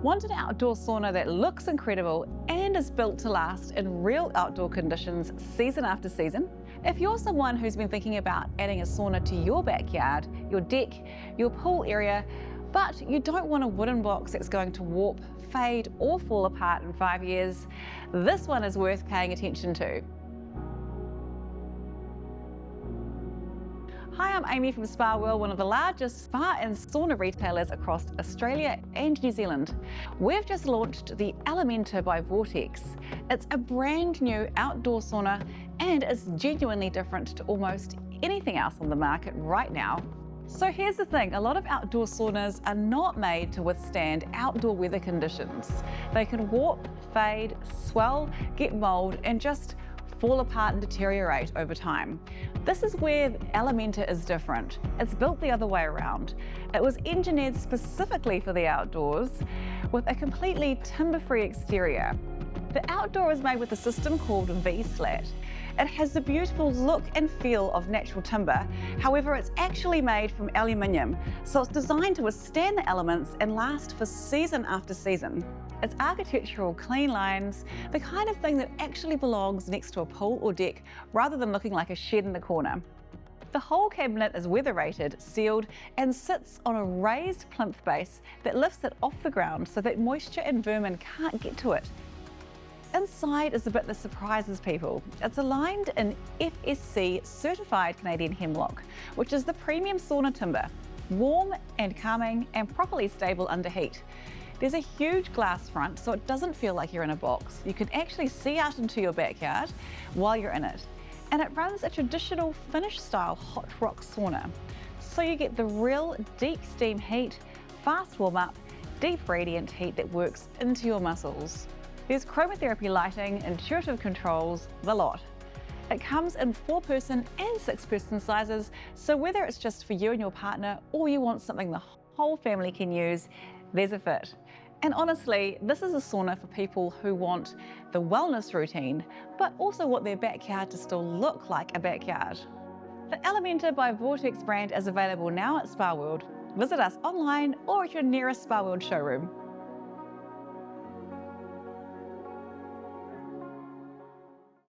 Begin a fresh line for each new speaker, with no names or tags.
Want an outdoor sauna that looks incredible and is built to last in real outdoor conditions season after season? If you're someone who's been thinking about adding a sauna to your backyard, your deck, your pool area, but you don't want a wooden box that's going to warp, fade, or fall apart in 5 years, this one is worth paying attention to. Hi, I'm Amy from Spa World, one of the largest spa and sauna retailers across Australia and New Zealand. We've just launched the Elementa by Vortex. It's a brand new outdoor sauna and is genuinely different to almost anything else on the market right now. So here's the thing, a lot of outdoor saunas are not made to withstand outdoor weather conditions. They can warp, fade, swell, get mould, and just fall apart and deteriorate over time. This is where Elementa is different. It's built the other way around. It was engineered specifically for the outdoors with a completely timber-free exterior. The outdoor is made with a system called V-SLAT. It has the beautiful look and feel of natural timber. However, it's actually made from aluminium, so it's designed to withstand the elements and last for season after season. It's architectural, clean lines, the kind of thing that actually belongs next to a pool or deck rather than looking like a shed in the corner. The whole cabinet is weather rated, sealed, and sits on a raised plinth base that lifts it off the ground so that moisture and vermin can't get to it. Inside is the bit that surprises people. It's aligned in FSC certified Canadian hemlock, which is the premium sauna timber, warm and calming and properly stable under heat. There's a huge glass front, so it doesn't feel like you're in a box. You can actually see out into your backyard while you're in it. And it runs a traditional Finnish style hot rock sauna. So you get the real deep steam heat, fast warm up, deep radiant heat that works into your muscles. There's chromotherapy lighting, intuitive controls, the lot. It comes in 4-person and 6-person sizes, so whether it's just for you and your partner or you want something the whole family can use, there's a fit. And honestly, this is a sauna for people who want the wellness routine, but also want their backyard to still look like a backyard. The Elementa by Vortex brand is available now at Spa World. Visit us online or at your nearest Spa World showroom.